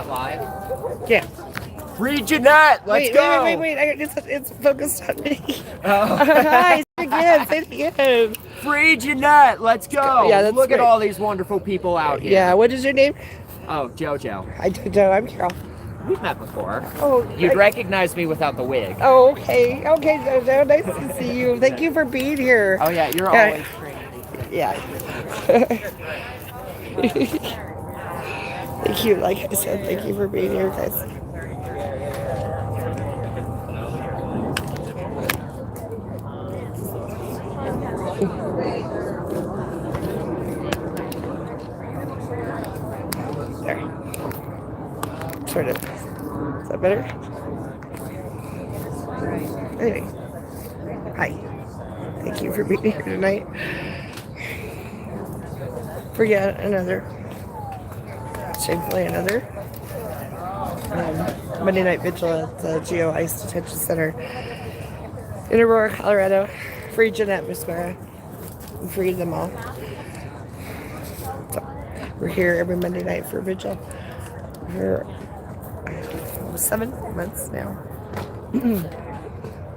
that live? Yeah. Free Jeanette! Let's go! Wait. It's focused on me. Oh. Hi, say it again. Free Jeanette! Let's go! Yeah, that's Look great. at all these wonderful people out here. Yeah, what is your name? Oh, JoJo. I don't know, I'm Carol. We've met before. Oh, You'd recognize me without the wig. Oh, okay. Okay, Jojo, nice to see you. Thank you for being here. Oh yeah, you're always great. Yeah. Thank you, like I said, thank you for being here, guys. There. Sort of. Is that better? Anyway. Hi. Thank you for being here tonight. For yet another, shamefully another, Monday Night Vigil at the Geo Ice Detention Center in Aurora, Colorado. Free Jeanette Muscara. Free them all. So, we're here every Monday night for Vigil. For 7 months now.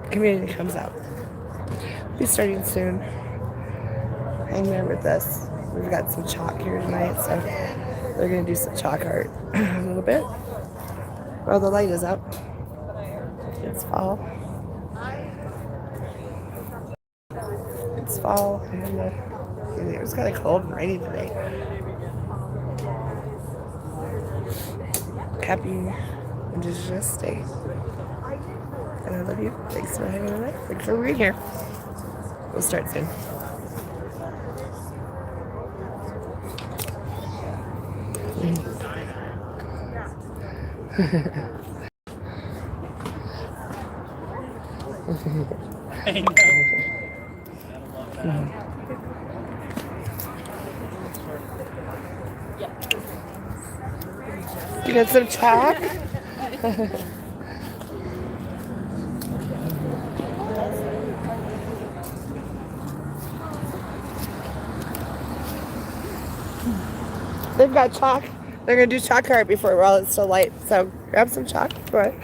Community comes out. Be starting soon. Hang there with us. We've got some chalk here tonight, so we're going to do some chalk art a little bit. Well, the light is up. It's fall. It's fall, and it was kind of cold and rainy today. Happy Indigenous Day. And I love you. Thanks for hanging tonight. Thanks for being here. We'll start soon. I know. You got some chalk? They've got chalk. They're going to do chalk art before while it's still light. So grab some chalk. Go ahead.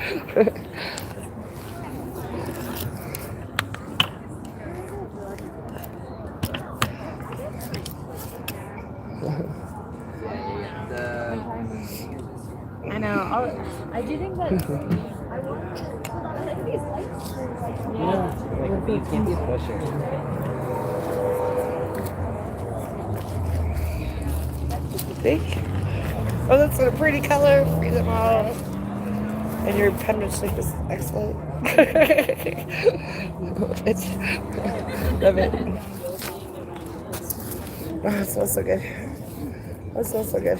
I know. I do think that. I want these lights. Yeah. Can't be pusher. See? Oh, that's a pretty color. Free them all. And your penmanship is excellent. It's, love it. Oh, it smells so good. Oh, it smells so good.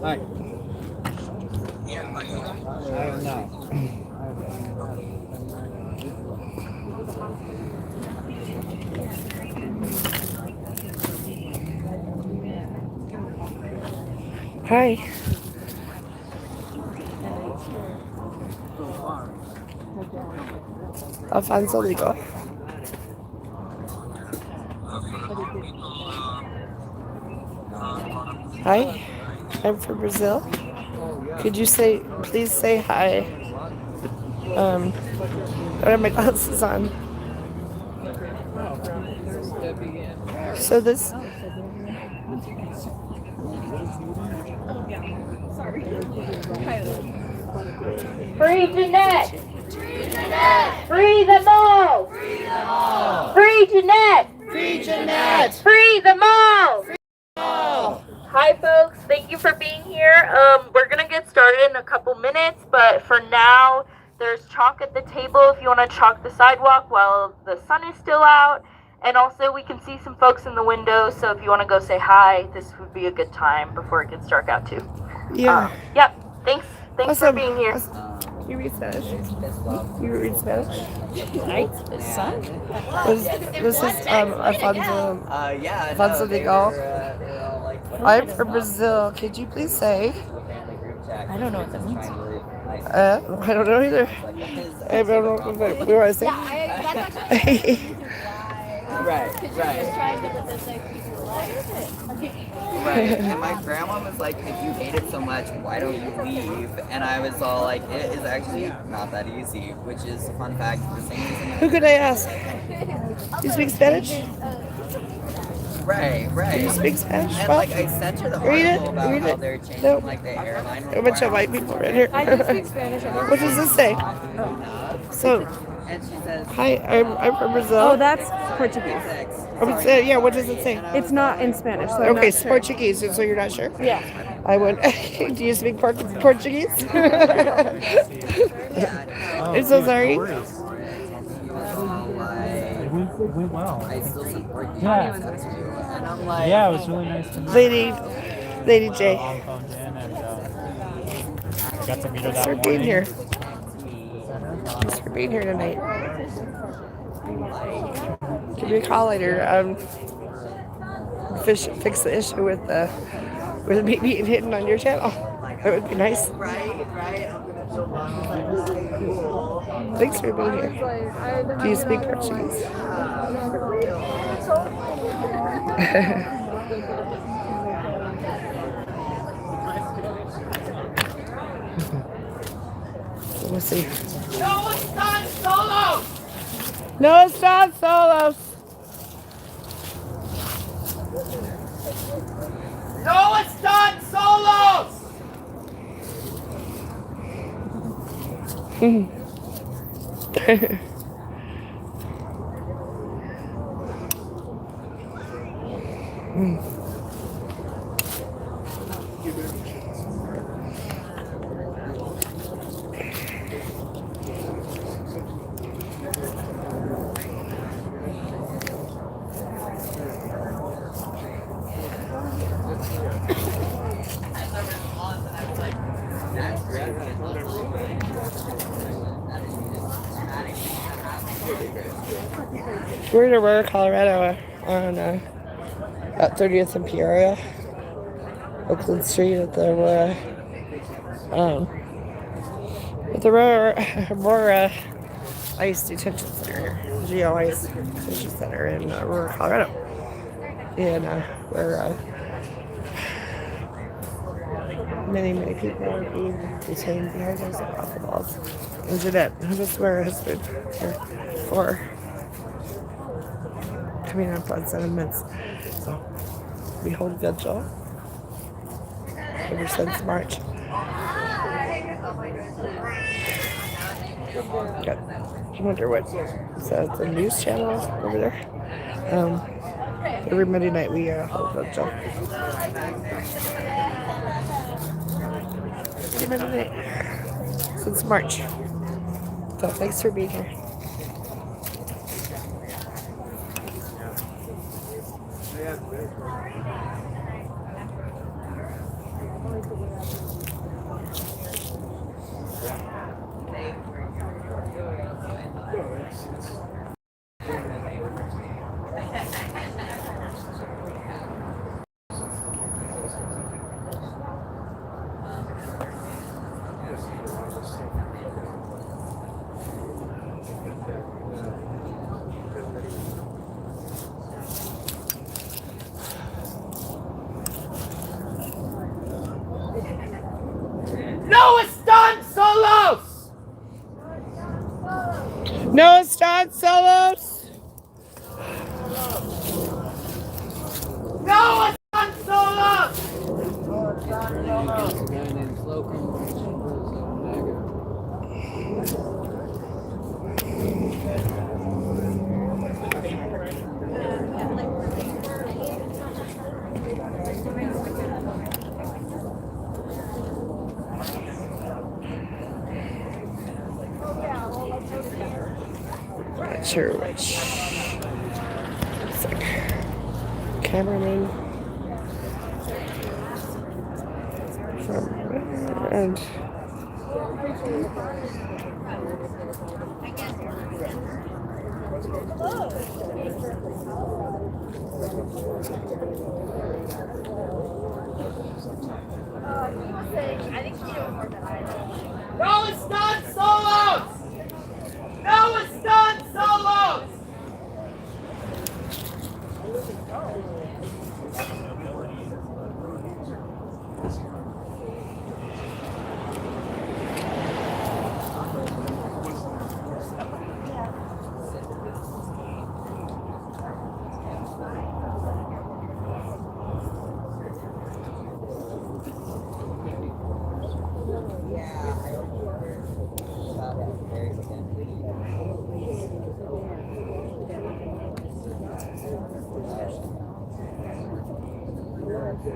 Hi. I don't know. Hi. Alfonso Rico. Hi, I'm from Brazil. Could you please say hi? I have my glasses on. So this. Free Jeanette! Free Jeanette! Free them all! Free them all! Free Jeanette! Free Jeanette! Free them all! Free all! Hi folks, thank you for being here. We're gonna get started in a couple minutes, but for now, there's chalk at the table if you want to chalk the sidewalk while the sun is still out. And also we can see some folks in the window, so if you want to go say hi, this would be a good time before it gets dark out too. Yeah. Yep, thanks Awesome. for being here. You read Spanish? You read Spanish? Son? This is Alfonso. Alfonso Vigil. I'm from Brazil. Could you please say? I don't know what that means. I don't know either. I don't know what we want to say. Right. And my grandma was like, if you hate it so much, why don't you leave? And I was all like, it is actually not that easy, which is a fun fact. The same reason. Who could I ask? Do you speak Spanish? Right. Do you speak Spanish? And Well, like I sent her the read it. article about Read how it. they're changing Nope. like the airline A bunch of white people right here. I do speak Spanish. What does this say? So, And she says, hi, I'm from Brazil. Oh, that's Portuguese. Yeah, what does it say? It's not in Spanish, so I'm Okay, not it's sure. Portuguese, so you're not sure? Yeah. I would. Do you speak Portuguese? I'm so sorry. It went well. I still support you. Yeah. And I'm like, Yeah, it was really nice to meet Lady J. all phoned in and got to meet her Thanks that for being morning. here. Thanks for being here tonight. Give me a call later. Fix the issue with me being hidden on your channel. That would be nice. right. Thanks for being here. Do you speak Portuguese? Let's see. No stunt solos! No stop solos. No stunt solos! We're in Aurora, Colorado, on at 30th and Peoria, Oakland Street at the Aurora Ice Detention Center, GO Ice Detention Center in Aurora, Colorado, and where many people are being detained behind those brothel walls. And Jeanette, who was where her husband for coming up on 7 months. So we hold vigil ever since March. Good. I wonder what is that the news channel over there? Every Monday night we hold vigil. Every Monday night since March. So thanks for being here. No stunt solos! No stunt solos. No stunt solos! Not sure which. It's like cameraman from and No stunt solos! Do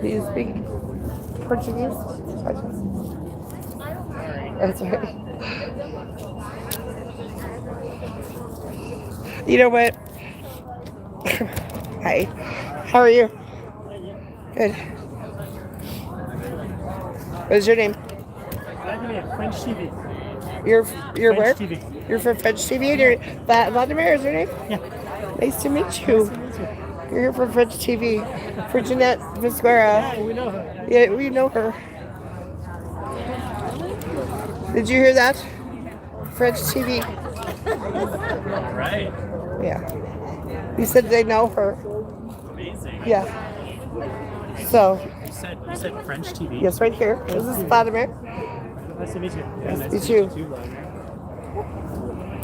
you speak Portuguese? That's right. You know what? Hi. How are you? Good. What's your name? French TV. You're where? French TV. You're from French TV and you're Vladimir is your name? Yeah. Nice to meet you. You're here from French TV. For Jeanette Visguera. Yeah, we know her. Yeah, we know her. Did you hear that? French TV. Right. Yeah. You said they know her. Amazing. Yeah. So, You said French TV. yes, right here. This is Vladimir. Nice to meet you. Yeah, Nice to nice meet to you. meet you too, Vladimir.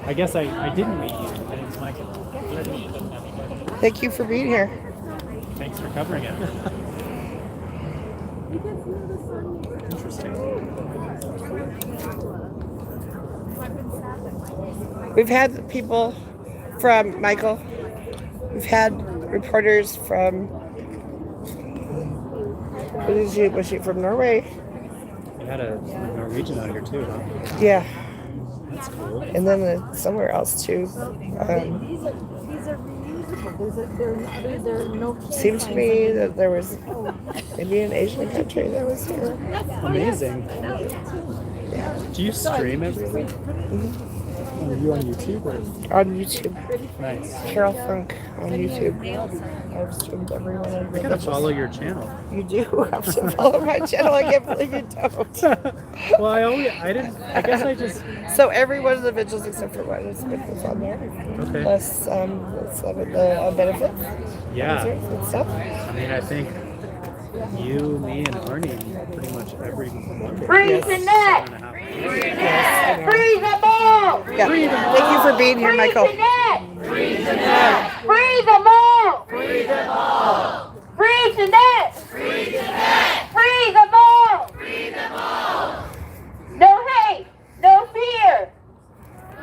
I guess I didn't meet you. My name's Michael. Thank you for being here. Thanks for covering it. Interesting. We've had people from Michael. We've had reporters from. Was she from Norway? You had a Norwegian out here too, huh? Yeah. That's cool. And then somewhere else too. Seemed to me that there was maybe an Asian country that was here. Amazing. Yeah. Do you stream every week? Are you on YouTube or? On YouTube. Nice. Carol Funk on YouTube. I've streamed every one of I gotta follow your channel. You do have to follow my channel. I can't believe you don't. Well, I guess I just. So every one of the vigils except for one is on there. Okay. Plus some of the benefits. Yeah. And stuff. I mean, I think you, me, and Arnie pretty much every Monday. Freeze the net! Yes. Freeze the ball! Yeah. Thank you for being here, Freeze Michael. the net! Freeze the net! Freeze them all! Free them all! Freeze the net! Free the net! Freeze them all! Free them all! No hate! No fear!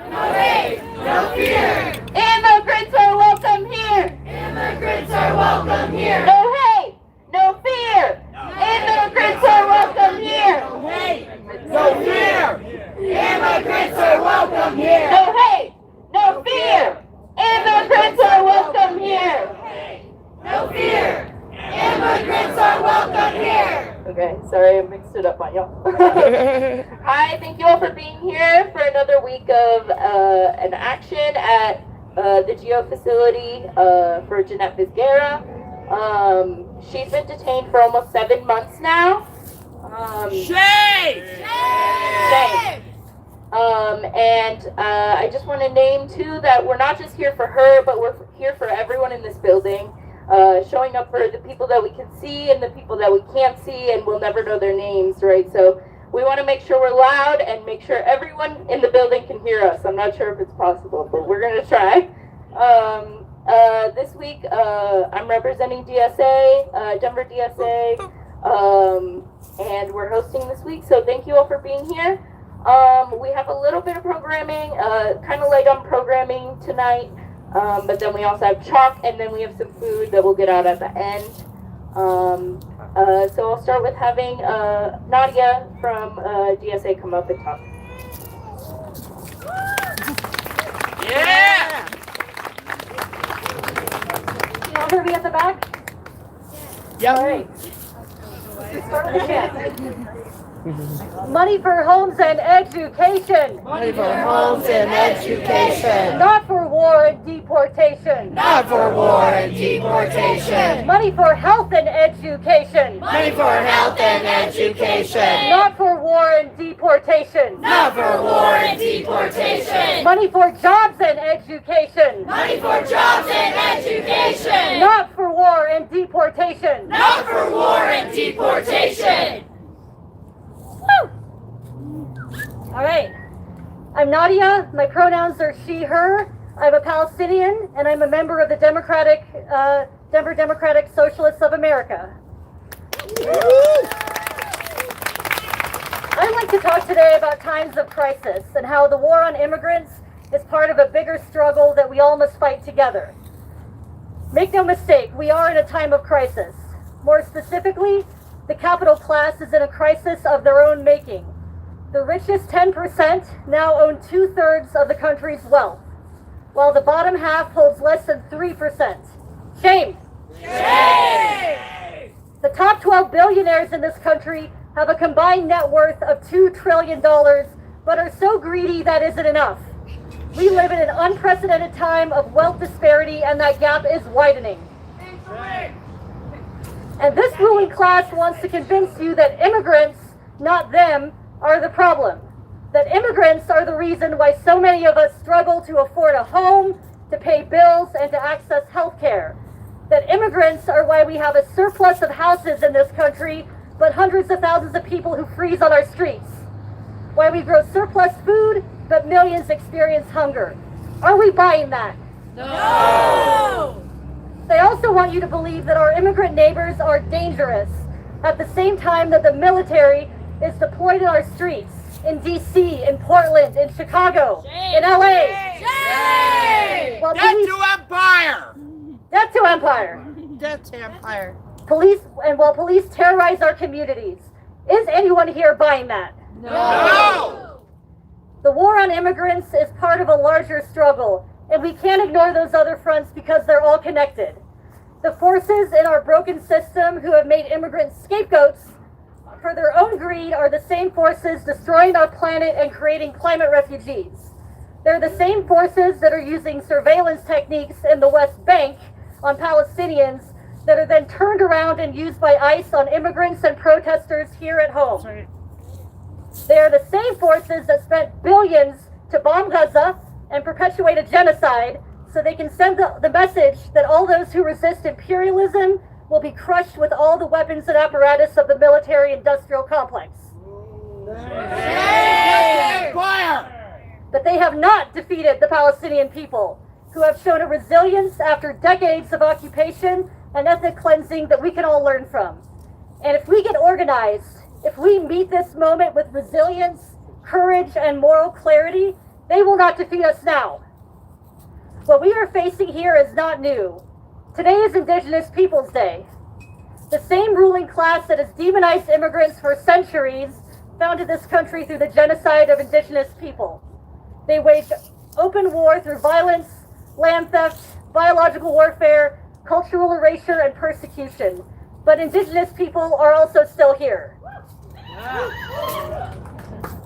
No hate! No fear! Immigrants are welcome here! Immigrants are welcome here! No hate! No fear! Immigrants are welcome here! No hate! No fear! Immigrants are welcome here! No hate! No fear! Immigrants are welcome here! No fear! Immigrants are welcome here! Okay, sorry I mixed it up on y'all. Hi, thank you all for being here for another week of an action at the Geo facility for Jeanette Visguera. She's been detained for almost 7 months now. Shame! Shame. And I just want to name too that we're not just here for her, but we're here for everyone in this building. Showing up for the people that we can see and the people that we can't see, and we'll never know their names, right? So we want to make sure we're loud and make sure everyone in the building can hear us. I'm not sure if it's possible, but we're going to try. This week, I'm representing DSA, Denver DSA, and we're hosting this week, so thank you all for being here. We have a little bit of programming, kind of light on programming tonight, but then we also have chalk, and then we have some food that we'll get out at the end. So I'll start with having Nadia from DSA come up and talk. Yeah! You want her to be at the back? Yep. All right. Start with the chat. Money for homes and education. Money for homes and education. Not for war and deportation. Not for war and deportation. Money for health and education. Money for health and education. Not for war and deportation. Not for war and deportation. Money for jobs and education. Money for jobs and education. Not for war and deportation. Not for war and deportation. Woo! All right. I'm Nadia. My pronouns are she, her. I'm a Palestinian, and I'm a member of the Denver Democratic Socialists of America. I'd like to talk today about times of crisis and how the war on immigrants is part of a bigger struggle that we all must fight together. Make no mistake, we are in a time of crisis. More specifically, the capital class is in a crisis of their own making. The richest 10% now own 2/3 of the country's wealth, while the bottom half holds less than 3%. Shame! Shame! The top 12 billionaires in this country have a combined net worth of $2 trillion, but are so greedy that isn't enough. We live in an unprecedented time of wealth disparity, and that gap is widening. And this ruling class wants to convince you that immigrants, not them, are the problem. That immigrants are the reason why so many of us struggle to afford a home, to pay bills, and to access health care. That immigrants are why we have a surplus of houses in this country, but hundreds of thousands of people who freeze on our streets. Why we grow surplus food, but millions experience hunger. Are we buying that? No! They also want you to believe that our immigrant neighbors are dangerous, at the same time that the military is deployed in our streets, in D.C., in Portland, in Chicago, in L.A. Shame! While Death police- to empire! Death to empire. Death to empire. While police terrorize our communities. Is anyone here buying that? No! The war on immigrants is part of a larger struggle, and we can't ignore those other fronts because they're all connected. The forces in our broken system who have made immigrants scapegoats for their own greed are the same forces destroying our planet and creating climate refugees. They're the same forces that are using surveillance techniques in the West Bank on Palestinians that are then turned around and used by ICE on immigrants and protesters here at home. They are the same forces that spent billions to bomb Gaza and perpetuate a genocide so they can send the message that all those who resist imperialism will be crushed with all the weapons and apparatus of the military-industrial complex. But they have not defeated the Palestinian people, who have shown a resilience after decades of occupation and ethnic cleansing that we can all learn from. And if we get organized, if we meet this moment with resilience, courage, and moral clarity, they will not defeat us now. What we are facing here is not new. Today is Indigenous Peoples Day. The same ruling class that has demonized immigrants for centuries founded this country through the genocide of Indigenous people. They waged open war through violence, land theft, biological warfare, cultural erasure, and persecution. But Indigenous people are also still here.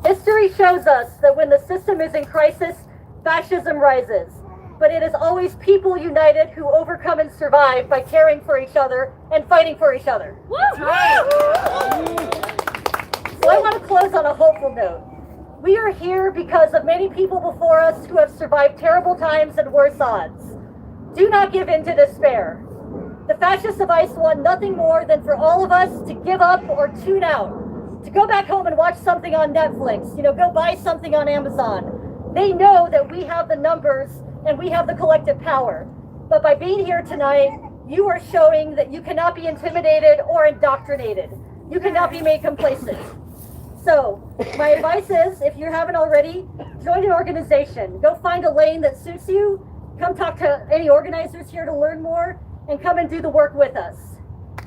History shows us that when the system is in crisis, fascism rises. But it is always people united who overcome and survive by caring for each other and fighting for each other. So I want to close on a hopeful note. We are here because of many people before us who have survived terrible times and worse odds. Do not give in to despair. The fascists of ICE want nothing more than for all of us to give up or tune out, to go back home and watch something on Netflix, go buy something on Amazon. They know that we have the numbers and we have the collective power. But by being here tonight, you are showing that you cannot be intimidated or indoctrinated. You cannot be made complacent. So, my advice is, if you haven't already, join an organization. Go find a lane that suits you. Come talk to any organizers here to learn more, and come and do the work with us.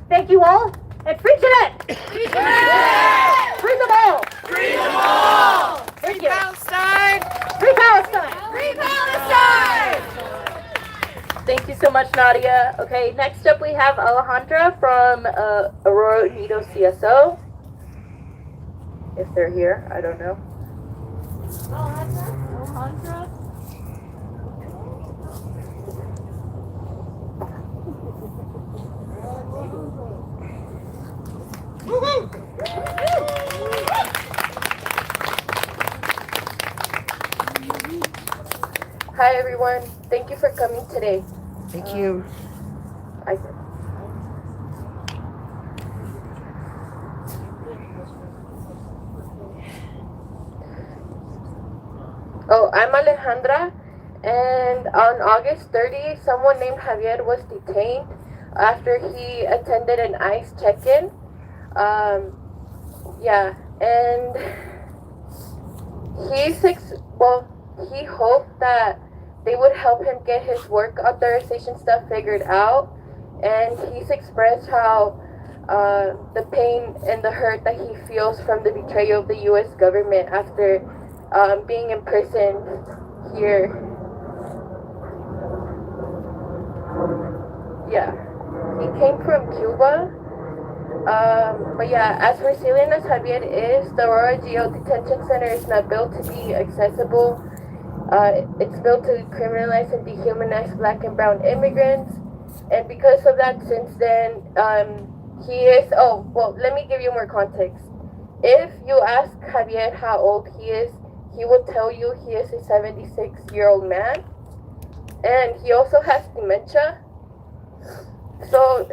Thank you all, and free Jeanette! Free Jeanette! Free them all! Free them all! Thank you. Palestine! Free Palestine! Free Palestine! Thank you so much, Nadia. Okay, next up we have Alejandra from Aurora Unido CSO. if they're here. I don't know. Hi everyone, thank you for coming today. Thank you. I, I'm Alejandra, and on August 30, someone named Javier was detained after he attended an ICE check-in. And he hoped that they would help him get his work authorization stuff figured out, and he's expressed how the pain and the hurt that he feels from the betrayal of the U.S. government after being imprisoned here. Yeah, he came from Cuba. As resilient as Javier is, the Aurora Jail Detention Center is not built to be accessible. It's built to criminalize and dehumanize Black and brown immigrants. And because of that, since then, he is, let me give you more context. If you ask Javier how old he is, he will tell you he is a 76-year-old man. And he also has dementia. So,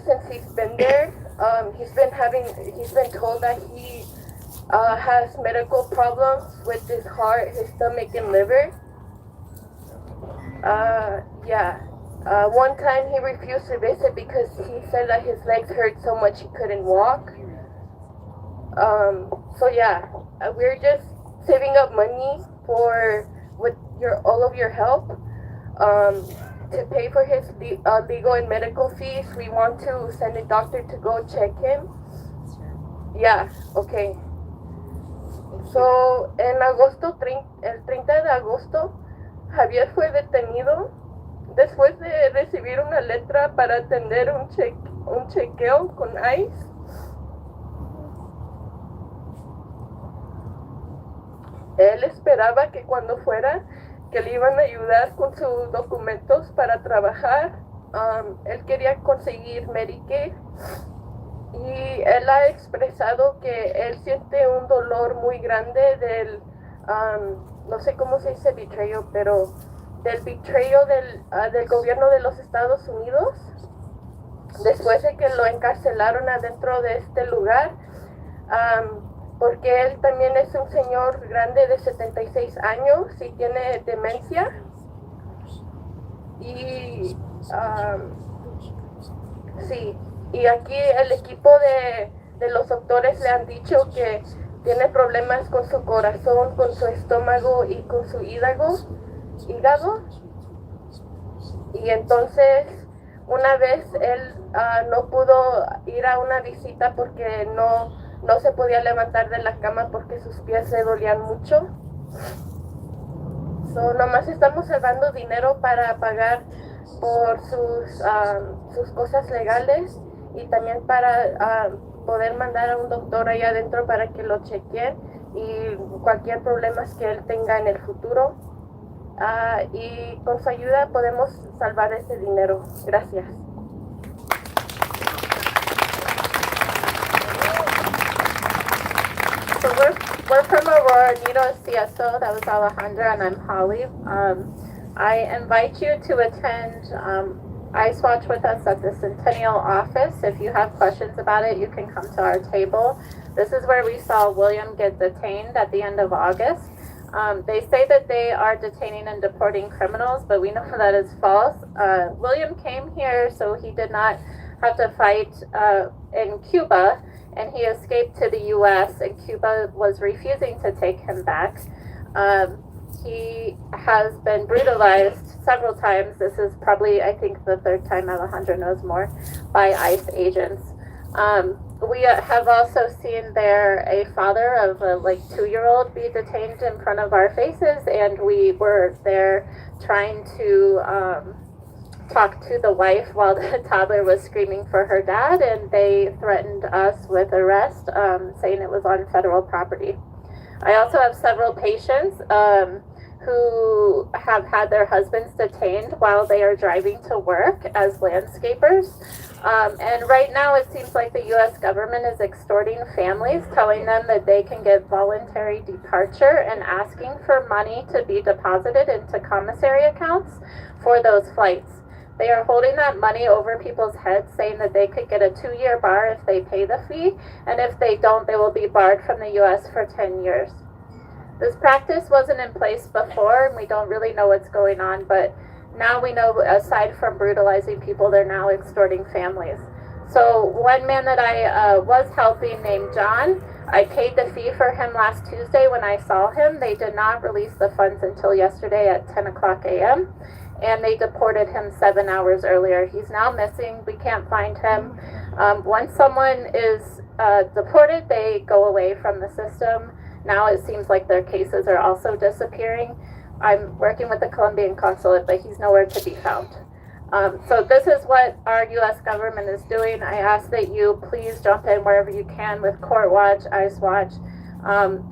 since he's been there, he's been told that he has medical problems with his heart, his stomach, and liver. One time he refused to visit because he said that his legs hurt so much he couldn't walk. We're just saving up money with all of your help to pay for his legal and medical fees. We want to send a doctor to go check him. Yeah, okay. So, el 30 de agosto, Javier fue detenido después de recibir una letra para atender un chequeo con ICE. Él esperaba que cuando fuera, que le iban a ayudar con sus documentos para trabajar. Él quería conseguir Medicaid. Y él ha expresado que él siente un dolor muy grande del, no sé cómo se dice betrayal, pero del betrayal del gobierno de los Estados Unidos, después de que lo encarcelaron adentro de este lugar, porque él también es un señor grande de 76 años y tiene demencia. Y y aquí el equipo de los doctores le han dicho que tiene problemas con su corazón, con su estómago y con su hígado. Y entonces una vez él no pudo ir a una visita porque no se podía levantar de la cama porque sus pies le dolían mucho. Nomás estamos salvando dinero para pagar por sus cosas legales y también para poder mandar a un doctor allá adentro para que lo chequeen y cualquier problema que él tenga en el futuro. Y con su ayuda podemos salvar ese dinero. Gracias. So we're from Aurora, Nido CSO. That was Alejandra, and I'm Holly. I invite you to attend Ice Watch with us at the Centennial office. If you have questions about it, you can come to our table. This is where we saw William get detained at the end of August. They say that they are detaining and deporting criminals, but we know that is false. William came here so he did not have to fight in Cuba, and he escaped to the U.S., and Cuba was refusing to take him back. He has been brutalized several times. This is probably, I think, the third time, Alejandro knows more, by ICE agents. We have also seen there a father of a 2-year-old be detained in front of our faces, and we were there trying to talked to the wife while the toddler was screaming for her dad, and they threatened us with arrest, saying it was on federal property. I also have several patients who have had their husbands detained while they are driving to work as landscapers. And right now it seems like the U.S. government is extorting families, telling them that they can get voluntary departure and asking for money to be deposited into commissary accounts for those flights. They are holding that money over people's heads, saying that they could get a 2-year bar if they pay the fee, and if they don't, they will be barred from the U.S. for 10 years. This practice wasn't in place before, and we don't really know what's going on, but now we know, aside from brutalizing people, they're now extorting families. So one man that I was helping, named John, I paid the fee for him last Tuesday when I saw him. They did not release the funds until yesterday at 10 o'clock a.m., and they deported him 7 hours earlier. He's now missing. We can't find him. Once someone is deported, they go away from the system. Now it seems like their cases are also disappearing. I'm working with the Colombian consulate, but he's nowhere to be found. So this is what our U.S. government is doing. I ask that you please jump in wherever you can with Court Watch, ICE Watch.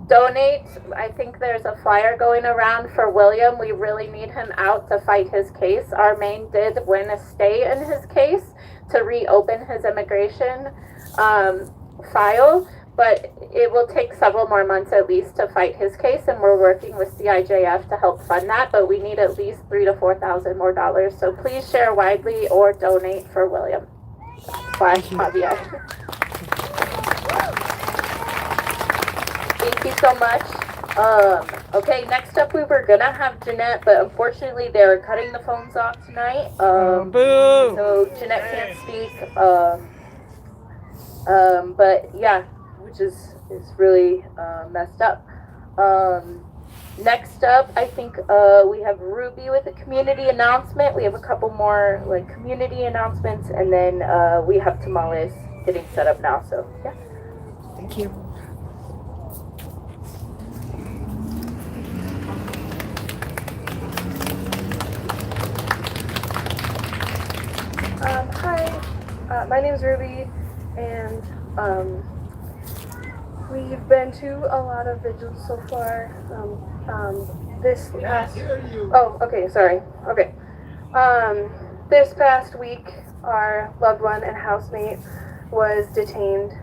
Donate. I think there's a flyer going around for William. We really need him out to fight his case. Our Maine did win a stay in his case to reopen his immigration file, but it will take several more months at least to fight his case, and we're working with CIJF to help fund that, but we need at least $3,000 to $4,000 more dollars. So please share widely or donate for William. Javier. Thank you so much. Okay, next up we were gonna have Jeanette, but unfortunately they're cutting the phones off tonight. Boo! So Jeanette can't speak. But yeah, which is really messed up. Next up, I think we have Ruby with a community announcement. We have a couple more like community announcements, and then we have tamales getting set up now. So yeah. Thank you. Hi, my name's Ruby, and we've been to a lot of vigils so far. This past this past week, our loved one and housemate was detained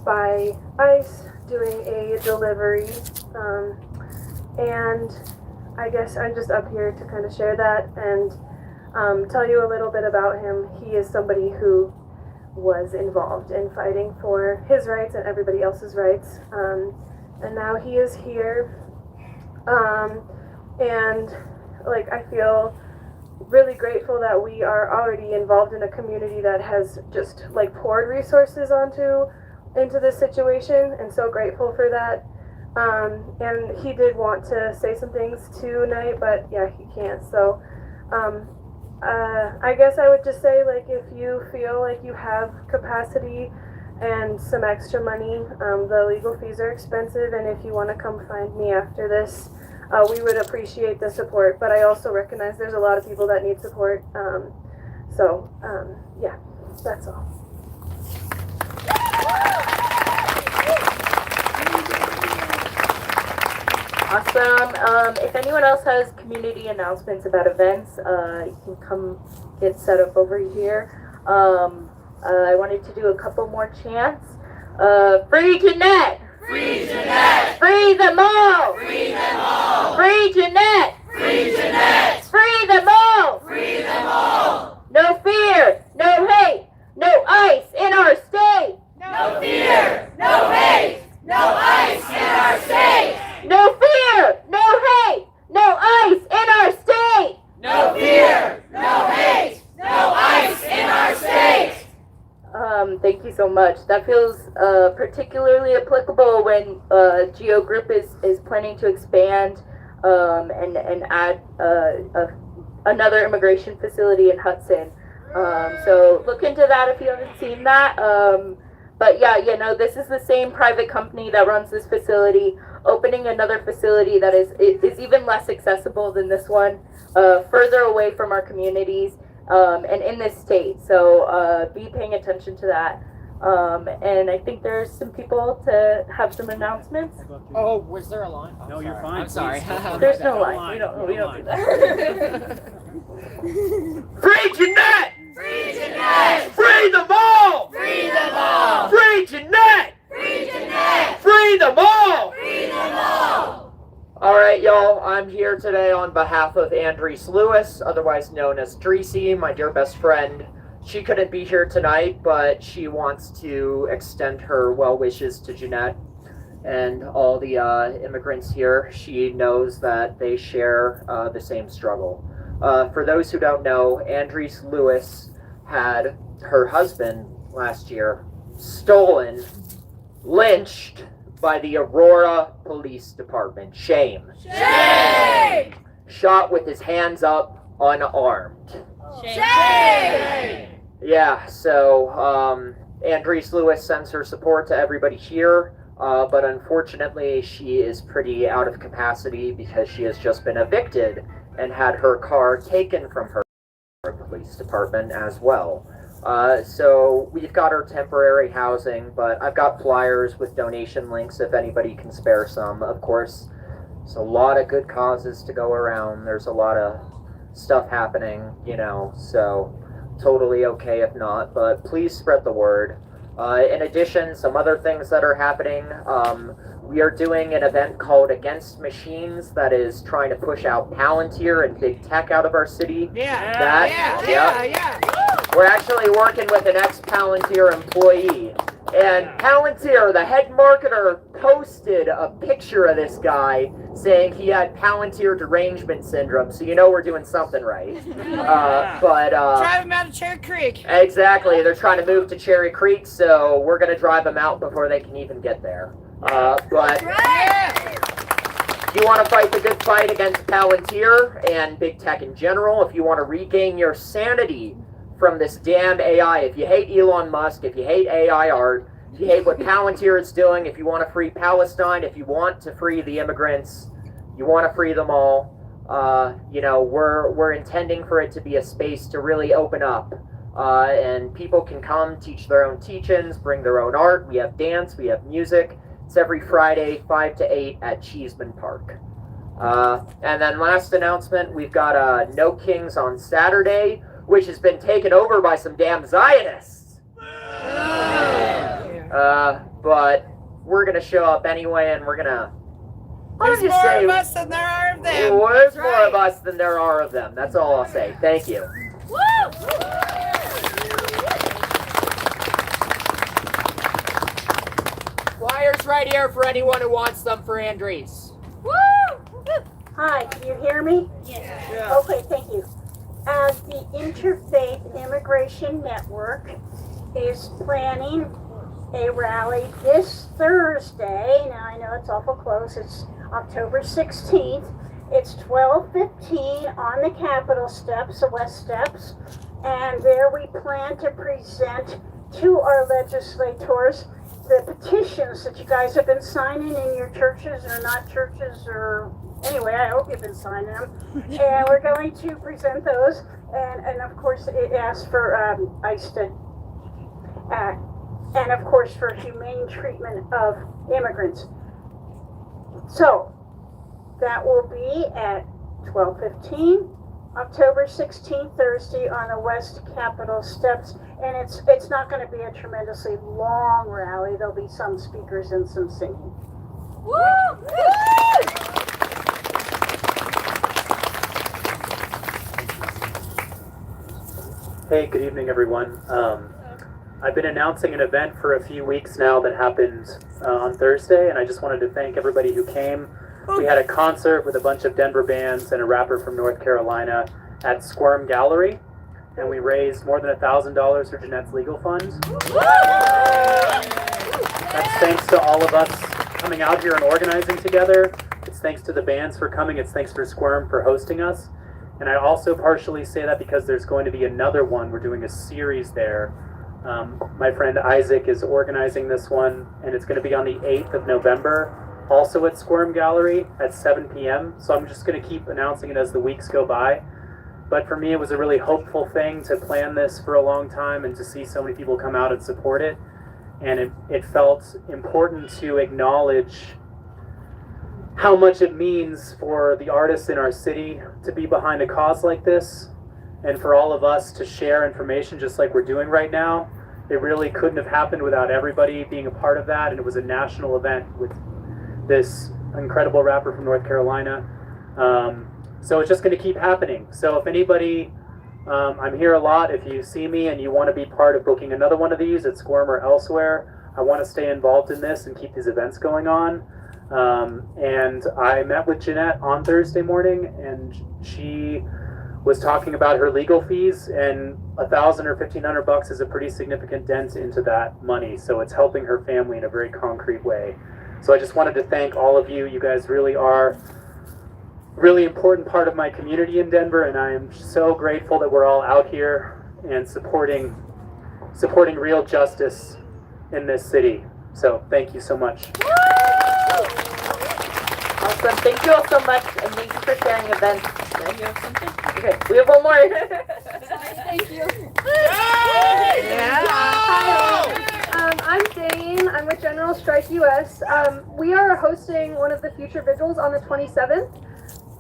by ICE doing a delivery, and I guess I'm just up here to kind of share that and tell you a little bit about him. He is somebody who was involved in fighting for his rights and everybody else's rights, and now he is here, and like I feel really grateful that we are already involved in a community that has just like poured resources into this situation, and so grateful for that. And he did want to say some things tonight, but yeah, he can't. So I guess I would just say, like, if you feel like you have capacity and some extra money, the legal fees are expensive, and if you want to come find me after this, we would appreciate the support. But I also recognize there's a lot of people that need support. Yeah, that's all. Awesome. If anyone else has community announcements about events, you can come get set up over here. I wanted to do a couple more chants. Free Jeanette! Free Jeanette! Free them all! Free them all! Free Jeanette! Free Jeanette! Free them all! Free them all! No fear, no hate, no ICE in our state! No fear, no hate, no ICE in our state! No fear, no hate, no ICE in our state! No fear, no hate, no ICE in our state! Thank you so much. That feels particularly applicable when Geo Group is planning to expand and add another immigration facility in Hudson. So look into that if you haven't seen that. But yeah, this is the same private company that runs this facility, opening another facility that is even less accessible than this one, further away from our communities, and in this state. So be paying attention to that. And I think there's some people to have some announcements. Oh, was there a line? Oh, No, you're fine. I'm sorry. There's no line. We don't do that. Free Jeanette! Free Jeanette! Free them all! Free them all! Free Jeanette! Free Jeanette! Free them all! Free them all! All right, y'all. I'm here today on behalf of Andres Lewis, otherwise known as Dreesy, my dear best friend. She couldn't be here tonight, but she wants to extend her well wishes to Jeanette and all the immigrants here. She knows that they share the same struggle. For those who don't know, Andres Lewis had her husband last year stolen, lynched by the Aurora Police Department. Shame. Shame! Shot with his hands up, unarmed. Shame! Yeah, so Andres Lewis sends her support to everybody here, but unfortunately she is pretty out of capacity because she has just been evicted and had her car taken from her police department as well. So we've got her temporary housing, but I've got flyers with donation links if anybody can spare some. Of course, there's a lot of good causes to go around. There's a lot of stuff happening, so totally okay if not, but please spread the word. In addition, some other things that are happening, we are doing an event called Against Machines that is trying to push out Palantir and big tech out of our city. Yeah. We're actually working with an ex-Palantir employee. And Palantir, the head marketer, posted a picture of this guy saying he had Palantir derangement syndrome, so we're doing something right. Drive him out of Cherry Creek. Exactly, they're trying to move to Cherry Creek, so we're going to drive them out before they can even get there. But if you want to fight the good fight against Palantir and big tech in general, if you want to regain your sanity from this damn AI, if you hate Elon Musk, if you hate AI art, if you hate what Palantir is doing, if you want to free Palestine, if you want to free the immigrants, you want to free them all, we're intending for it to be a space to really open up. And people can come, teach their own teach-ins, bring their own art. We have dance, we have music. It's every Friday, 5 to 8 at Cheeseman Park. And then last announcement, we've got No Kings on Saturday, which has been taken over by some damn Zionists. But we're going to show up anyway, and we're going to... There's more of us than there are of them. There's more of us than there are of them. That's all I'll say. Thank you. Flyers right here for anyone who wants them for Andres. Hi, can you hear me? Yes. Okay, thank you. The Interfaith Immigration Network is planning a rally this Thursday. Now, I know it's awful close. It's October 16th. It's 12:15 on the Capitol steps, the West Steps. And there we plan to present to our legislators the petitions that you guys have been signing in your churches or not churches or... Anyway, I hope you've been signing them. And we're going to present those. And of course, it asks for ICE to... and of course, for humane treatment of immigrants. So, that will be at 12:15, October 16th, Thursday, on the West Capitol steps. And it's not going to be a tremendously long rally. There'll be some speakers and some singing. Woo! Hey, good evening, everyone. I've been announcing an event for a few weeks now that happened on Thursday, and I just wanted to thank everybody who came. We had a concert with a bunch of Denver bands and a rapper from North Carolina at Squirm Gallery, and we raised more than $1,000 for Jeanette's legal fund. That's thanks to all of us coming out here and organizing together. It's thanks to the bands for coming. It's thanks for Squirm for hosting us. And I also partially say that because there's going to be another one. We're doing a series there My friend Isaac is organizing this one, and it's going to be on the 8th of November, also at Squirm Gallery at 7 p.m. So I'm just going to keep announcing it as the weeks go by. But for me, it was a really hopeful thing to plan this for a long time and to see so many people come out and support it. And it felt important to acknowledge how much it means for the artists in our city to be behind a cause like this, and for all of us to share information just like we're doing right now. It really couldn't have happened without everybody being a part of that, and it was a national event with this incredible rapper from North Carolina. So it's just going to keep happening. So if anybody, I'm here a lot. If you see me and you want to be part of booking another one of these at Squirm or elsewhere, I want to stay involved in this and keep these events going on. And I met with Jeanette on Thursday morning, and she was talking about her legal fees, and $1,000 or $1,500 is a pretty significant dent into that money. So it's helping her family in a very concrete way. So I just wanted to thank all of you. You guys really are really important part of my community in Denver, and I am so grateful that we're all out here and supporting real justice in this city. So thank you so much. Awesome. Thank you all so much, and thank you for sharing events. You have something? Okay, we have one more. Thank you. Yeah. Hi, I'm Dane. I'm with General Strike US. We are hosting one of the future vigils on the 27th.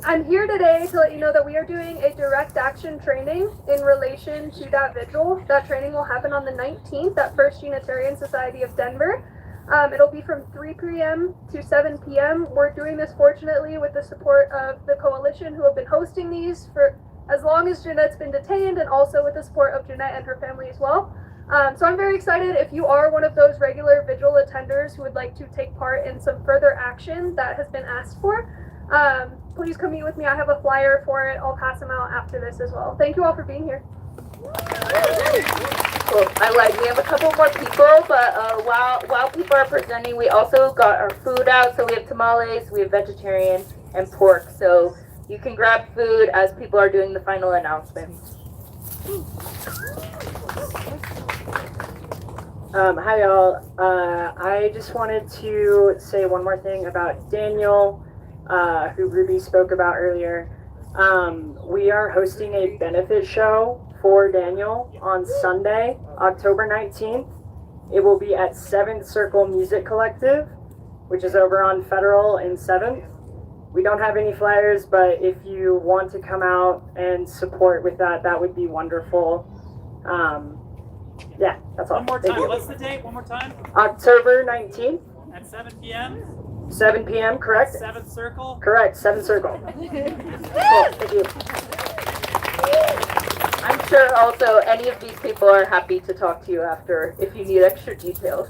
I'm here today to let you know that we are doing a direct action training in relation to that vigil. That training will happen on the 19th at First Unitarian Society of Denver. It'll be from 3 p.m. to 7 p.m. We're doing this fortunately with the support of the coalition who have been hosting these for as long as Jeanette's been detained, and also with the support of Jeanette and her family as well. So I'm very excited. If you are one of those regular vigil attenders who would like to take part in some further action that has been asked for, please come meet with me. I have a flyer for it. I'll pass them out after this as well. Thank you all for being here. Cool. I lied. We have a couple more people, but while people are presenting, we also got our food out. So we have tamales, we have vegetarian, and pork. So you can grab food as people are doing the final announcements. Hi y'all. I just wanted to say one more thing about Daniel, who Ruby spoke about earlier. We are hosting a benefit show for Daniel on Sunday, October 19th. It will be at 7th Circle Music Collective, which is over on Federal and 7th. We don't have any flyers, but if you want to come out and support with that, that would be wonderful. Yeah, that's all. One more time. What's the date? One more time. October 19th. At 7 p.m. 7 p.m. Correct. 7th Circle. Correct. 7th Circle. Cool. Thank you. I'm sure also any of these people are happy to talk to you after if you need extra details.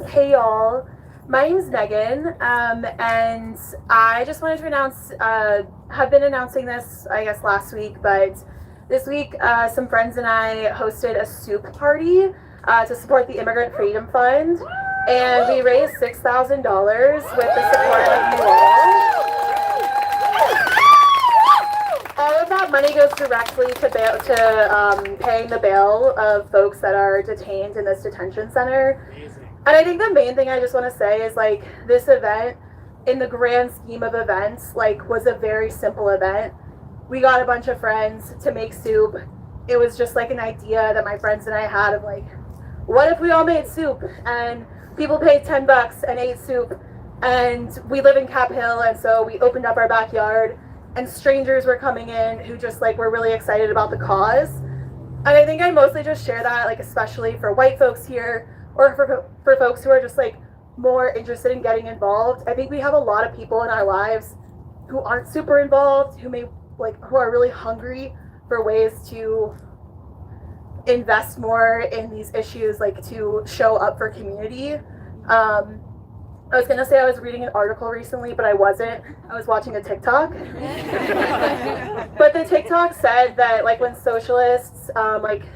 Hey y'all, my name's Megan, and I just wanted to announce, have been announcing this, I guess, last week, but this week some friends and I hosted a soup party to support the Immigrant Freedom Fund, and we raised $6,000 with the support of you all. All of that money goes directly to paying the bail of folks that are detained in this detention center. And I think the main thing I just want to say is, like, this event, in the grand scheme of events, like, was a very simple event. We got a bunch of friends to make soup. It was just like an idea that my friends and I had of, like, what if we all made soup and people paid $10 and ate soup, and we live in Cap Hill, and so we opened up our backyard and strangers were coming in who just, like, were really excited about the cause. And I think I mostly just share that, like, especially for white folks here, or for folks who are just, like, more interested in getting involved. I think we have a lot of people in our lives who aren't super involved, who are really hungry for ways to invest more in these issues, like, to show up for community. I was gonna say I was reading an article recently, but I wasn't. I was watching a TikTok. But the TikTok said that, like, when socialists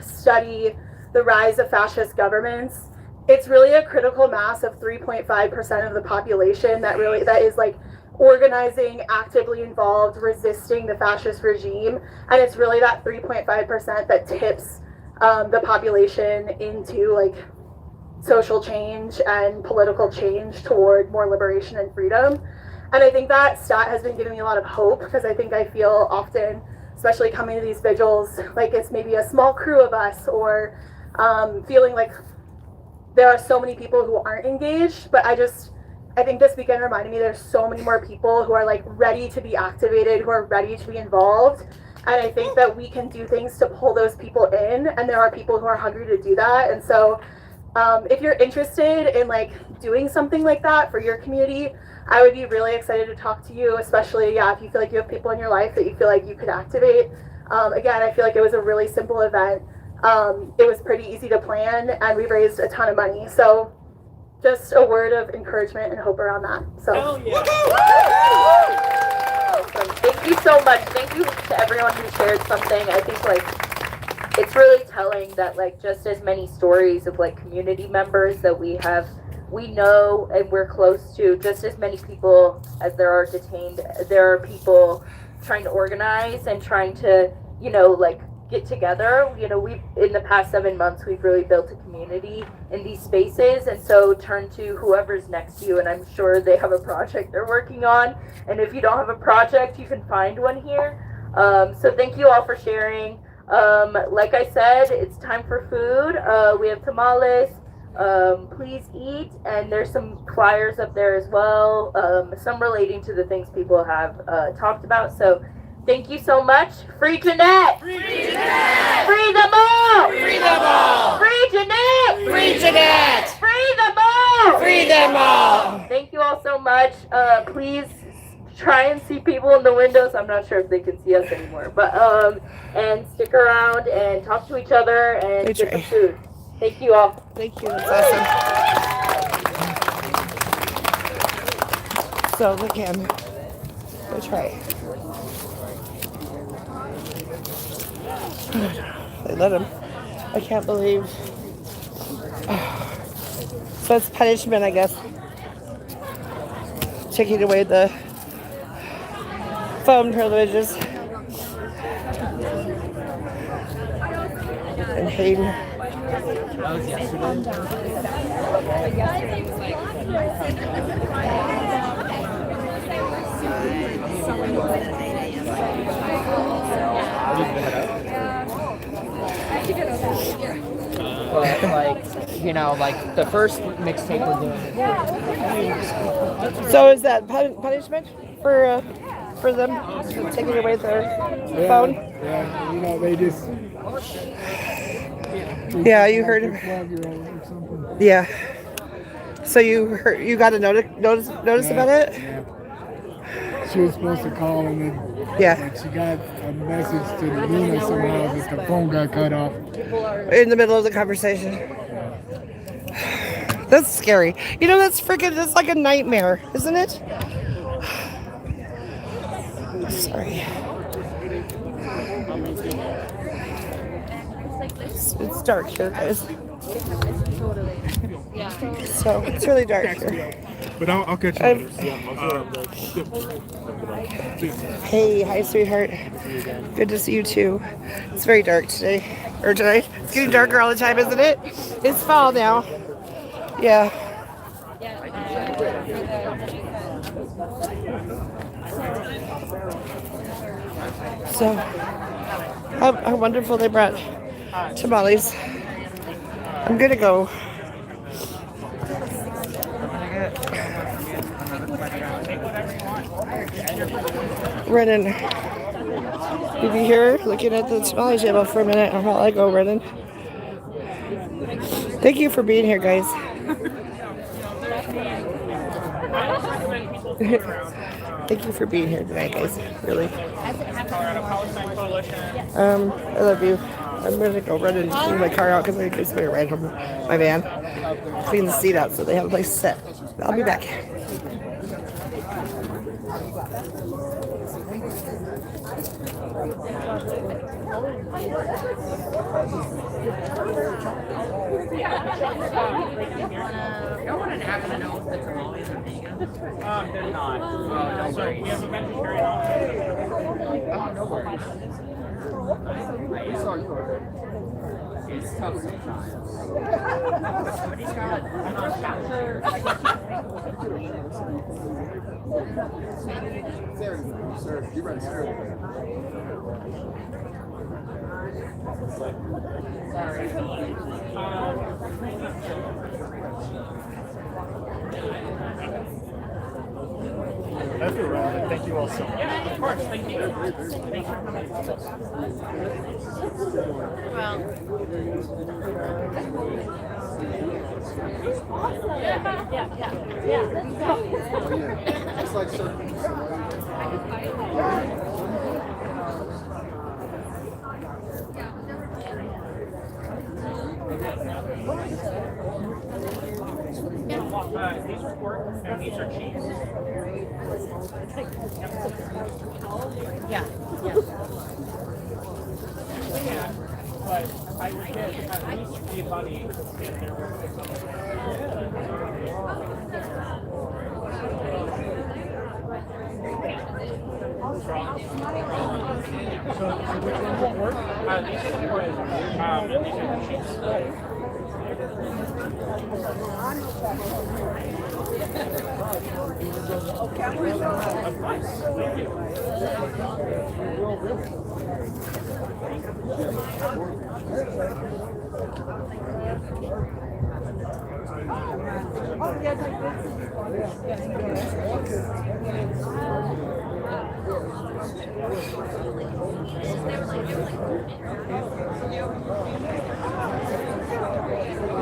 study the rise of fascist governments, it's really a critical mass of 3.5% of the population that is, like, organizing, actively involved, resisting the fascist regime. And it's really that 3.5% that tips the population into like social change and political change toward more liberation and freedom. And I think that stat has been giving me a lot of hope, because I think I feel often, especially coming to these vigils, like it's maybe a small crew of us, or feeling like there are so many people who aren't engaged. But I think this weekend reminded me there's so many more people who are like ready to be activated, who are ready to be involved. And I think that we can do things to pull those people in, and there are people who are hungry to do that. And so if you're interested in like doing something like that for your community, I would be really excited to talk to you, especially if you feel like you have people in your life that you feel like you could activate. Again, I feel like it was a really simple event. It was pretty easy to plan, and we raised a ton of money. So just a word of encouragement and hope around that. So Awesome. Thank you so much. Thank you to everyone who shared something. I think like it's really telling that like just as many stories of like community members that we know and we're close to, just as many people as there are detained, there are people trying to organize and trying to, like get together. We've in the past 7 months, we've really built a community in these spaces. And so turn to whoever's next to you, and I'm sure they have a project they're working on. And if you don't have a project, you can find one here. So thank you all for sharing. Like I said, it's time for food. We have tamales. Please eat, and there's some flyers up there as well, some relating to the things people have talked about. So thank you so much. Free Jeanette! Free Jeanette! Free them all! Free them all! Free Jeanette! Free Jeanette! Free them all! Free them all! Thank you all so much. Please try and see people in the windows. I'm not sure if they can see us anymore, but and stick around and talk to each other and get some food. Thank you all. Thank you. That's awesome. So look at him. Go try. They let him. I can't believe. So it's punishment, I guess. Taking away the phone privileges. And Hayden. That was yesterday. But like the first mixtape we're doing. So is that punishment for them taking away their phone? Yeah, they just. Yeah, you heard him. Yeah. So you got a notice about it? Yeah. She was supposed to call and then she got a message to the Luna somehow that the phone got cut off. In the middle of the conversation. That's scary. That's like a nightmare, isn't it? Sorry. It's dark here, guys. So it's really dark here. But I'll catch you later. Hey, hi, sweetheart. Good to see you too. It's very dark today. Or tonight. It's getting darker all the time, isn't it? It's fall now. Yeah. So, how wonderful they brought tamales. I'm gonna go. Renan, you be here looking at the tamale table for a minute while I go, Renan. Thank you for being here, guys. Thank you for being here tonight, guys. Really. I love you. I'm gonna go run and clean my car out because I just went right home my van. Clean the seat out so they have a place to sit. I'll be back. No one happen to know if the tamales are vegan? They're not. Oh, no worries. We have a vegetarian option. Oh, no worries. It's tough sometimes. Somebody's got I'm not Sir, you ready, sir? That's good, Ryan. Thank you all so much. Yeah, of course. Thank you. Thanks for coming. Well. Yeah. Let's go. It's like These are pork and these are cheese. Yeah. But I would get at least the money if there So which one won't work? These are the pork and these are the cheese.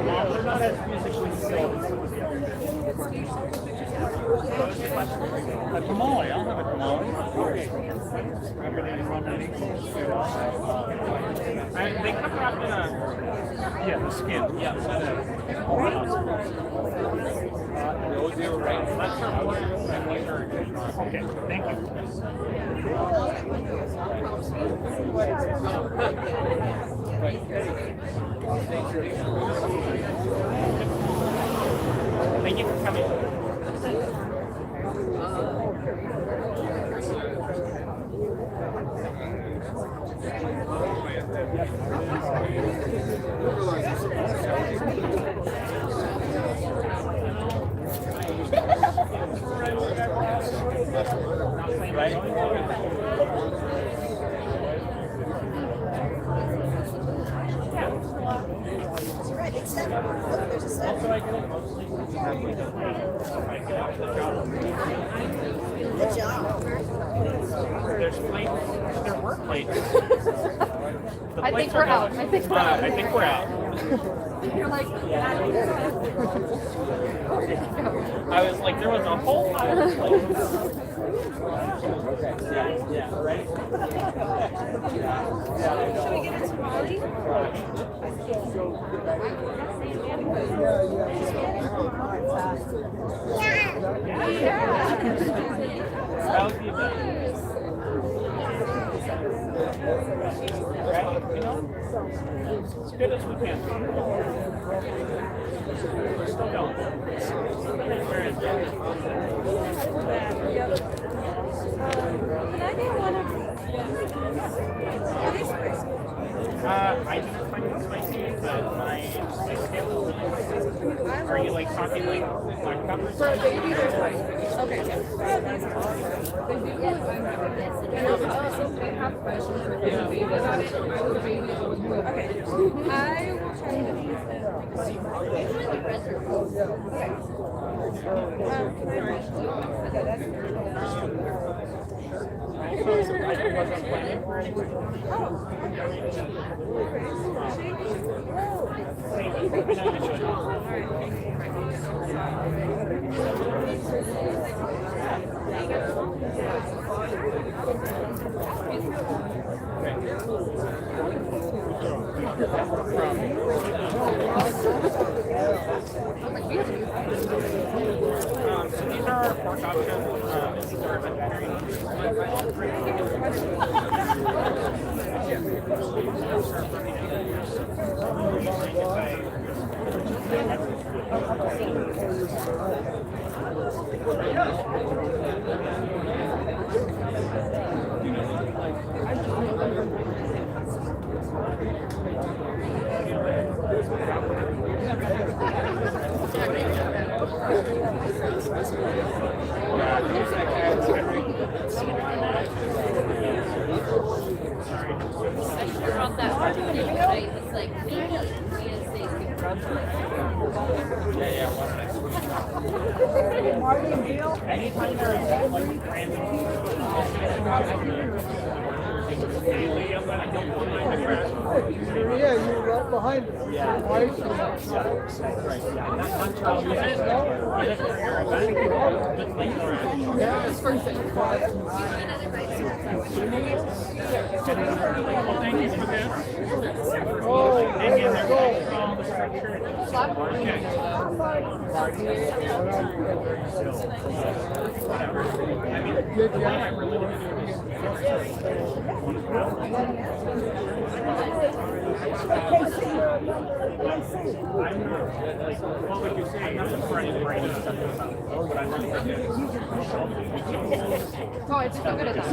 They're not as musically skilled as some of the others. A tamale, I'll have a tamale. Okay. They come wrapped in a the skin. Yeah. Okay, thank Thank you for coming. Good job. There's plates. There were plates. I think we're out. I think we're out. You're like, I was like, there was a whole pile of plates. Yeah, right? should we get into Molly? That would be nice. Right? You know? As good as we can. We're still going. Very good. Can I get one of I didn't find it spicy, but my scale is really spicy. Are you like talking like black pepper? For a baby, there's like, okay. I have questions for the baby about it. I was a baby. Okay. I will try to use So these are our pork options. These are veterinary. Yeah, you're right behind us. Oh, it's still good at that.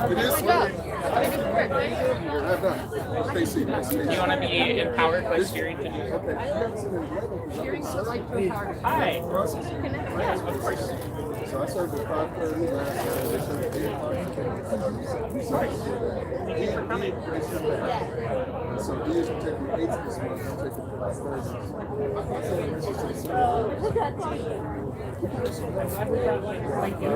It is. Good job. I think it's perfect. I've done. Stacy, nice to meet you. You want to be empowered by steering to do Steering so like to empower. Hi. Yes, of course. So I served at 5:30 last Saturday. They served at 8:00. Thank you for coming. And so he is taking 8 this month. I'm taking for last Thursday. Thank you.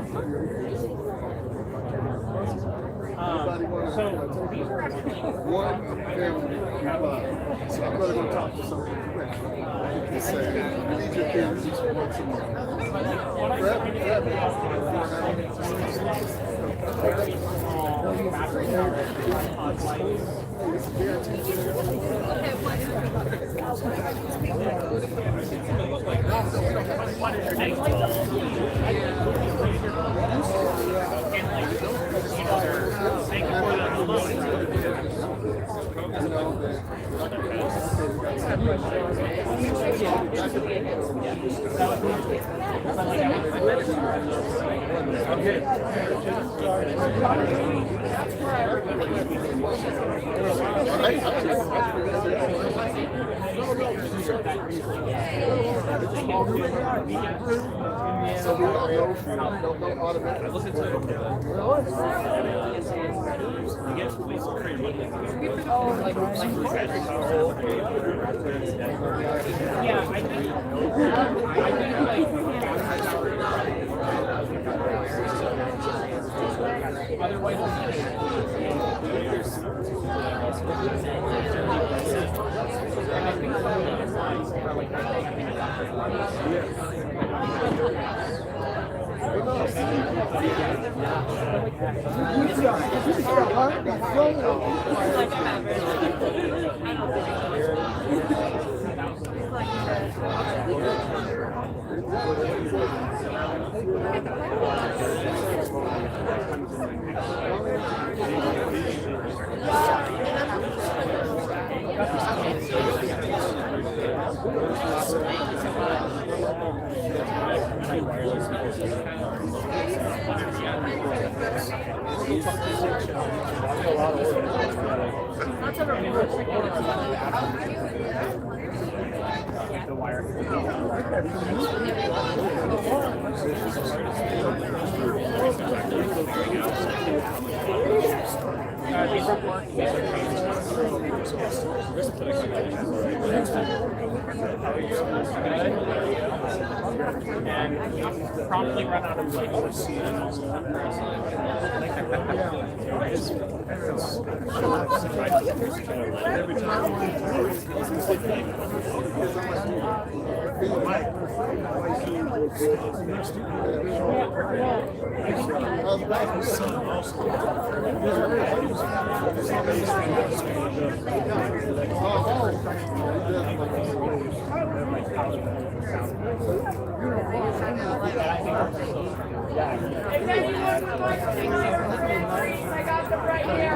So these are actually one family, 5. So I'm going to go talk to some people and say, you need your kids to work tomorrow. So we don't automatically listen to and promptly run out of places. I got them right here.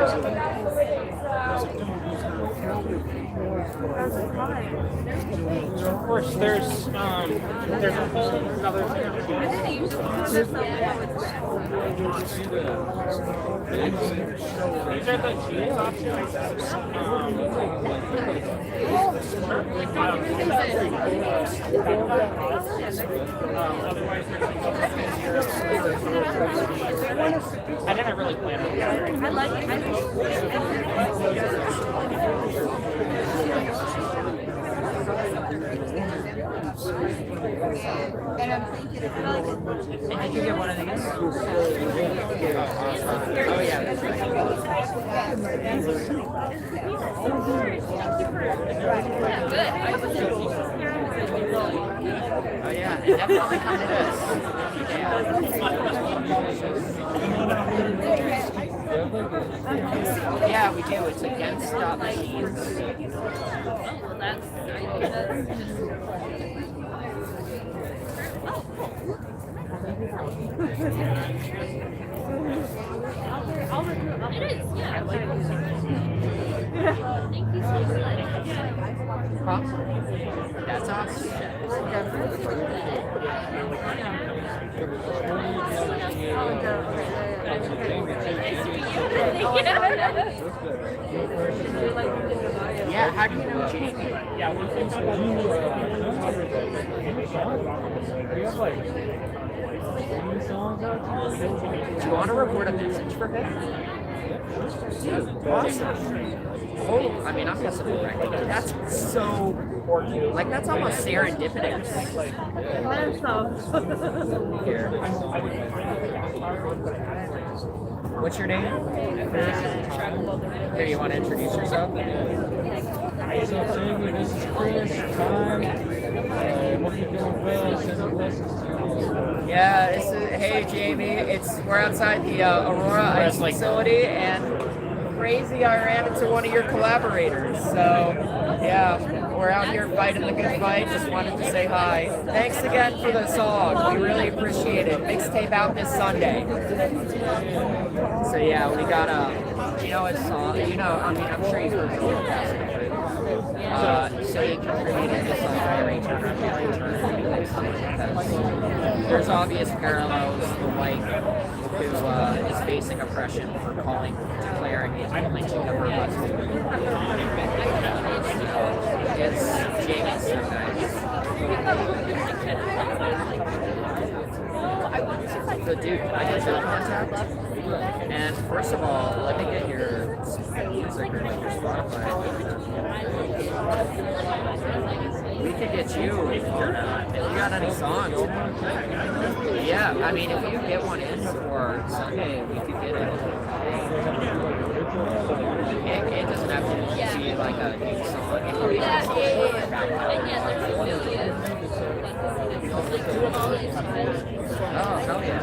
Of course, there's a whole other thing. These are the jeans options. I didn't really plan on it. I like it. And I'm thinking about Did you get one of these? Oh, yeah. Oh, yeah. It definitely kind of does. Yeah, we do. It's against stop machines. That's awesome. Yeah, how do you know Jamie? Yeah, do you want to record a message for him? Awesome. Oh, I mean, I'm guessing right. That's so, like, that's almost serendipitous. Here. What's your name? Here, you want to introduce yourself? This is Chris. Time. Hope you're doing well. Sending blessings to you. Yeah, hey Jamie, we're outside the Aurora ice facility, and crazy I ran into one of your collaborators. So yeah, we're out here fighting the good fight. Just wanted to say hi. Thanks again for the song. We really appreciate it. Mixtape out this Sunday. So yeah, we got a song. I mean, I'm sure you've heard the podcast. So you contributed to some marriage or there's obvious parallels. The wife who is facing oppression for declaring a lynching of her husband. It's Jamie's so nice. So dude, I get your contact. And first of all, let me get your music or like your Spotify. We could get you if you got any songs. Yeah, I mean, if you get one in for Sunday, we could get it. It doesn't have to be like a new song. It could be a Oh, hell yeah.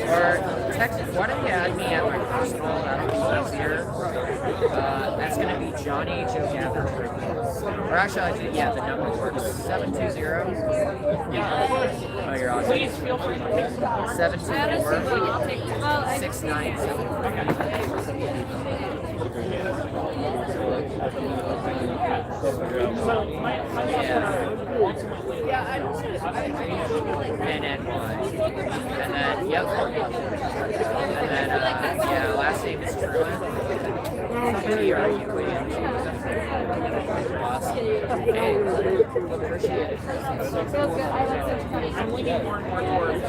Or text, why don't you add me at my personal, that'll be easier. That's going to be Johnny Joe Gather. Or actually, yeah, the number works. 720. Oh, you're awesome. 724 697. And then Y. And then, yep. And then, yeah, last name is Truman. T-R-U-A-N. Awesome. Hey, appreciate it. I'm leaning more and more towards.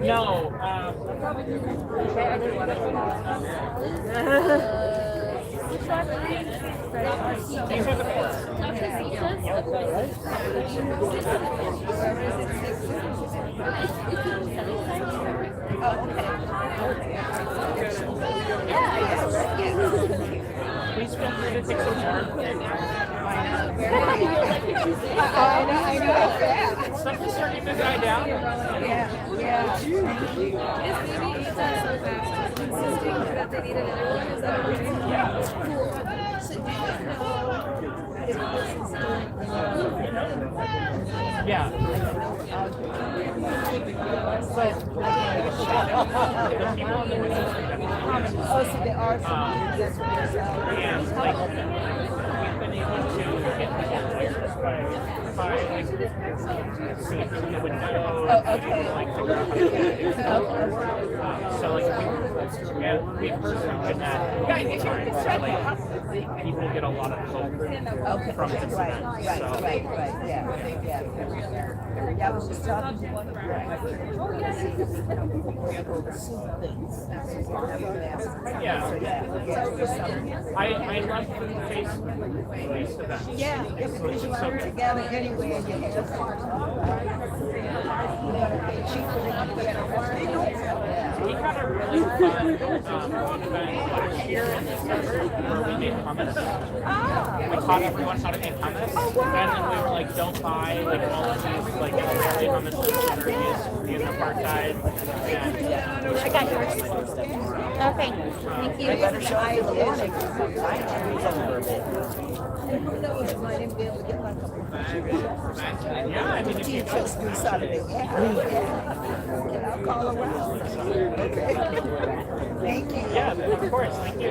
No, these are the gonna take some more. I know. Yeah. Stuff is starting to die down. Yeah. Yeah. Oh, so they are from and like we've been able to get people players by like seeing through the window. Oh, okay. Like figure out how to get it. So like we've heard from Jeanette like people get a lot of hope from this event. Right. Yeah, I was just talking to one of my friends. I love food based events. Yeah, because you are together anyway and you have we had a really fun event last year in December where we made hummus. We taught everyone how to make hummus, and then we were like, don't buy like all of these like very hummus or use apartheid. I got yours. Okay, thank you. I better show you the morning. And who knows, I might even be able to get my couple of Yeah, I mean, if you just do Saturday. And I'll call around. Okay. Thank you. Yeah, of course, thank you.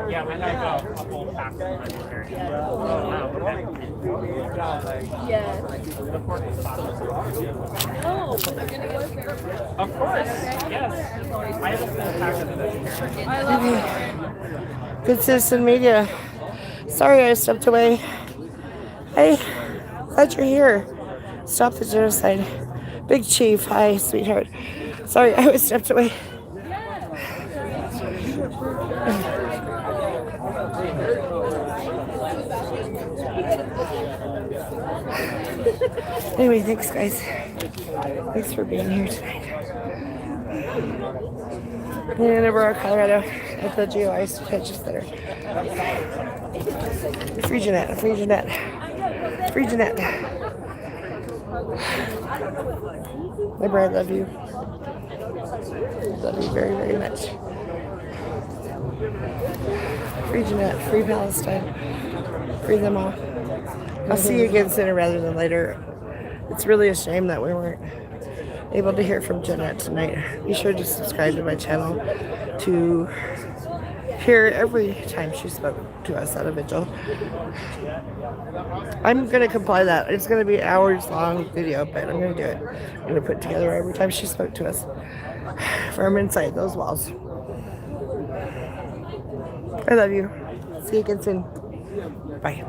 Yeah, we have a whole pack of vegetarian. Yes. The pork is Oh, they're gonna go here. Of course, yes. I have a full pack of the vegetarian. I love it. Good Citizen Media. Sorry I stepped away. Hey, glad you're here. Stop the genocide. Big Chief, hi, sweetheart. Sorry, I was stepped away. Anyway, thanks, guys. Thanks for being here tonight. In Aurora, Colorado, at the GeoIce Detention Center. Free Jeanette. Labor, I love you. Love you very, very much. Free Jeanette, free Palestine, free them all. I'll see you again sooner rather than later. It's really a shame that we weren't able to hear from Jeanette tonight. Be sure to subscribe to my channel to hear every time she spoke to us at a vigil. I'm going to comply that. It's going to be an hours long video, but I'm going to do it. I'm going to put together every time she spoke to us from inside those walls. I love you. See you again soon. Bye.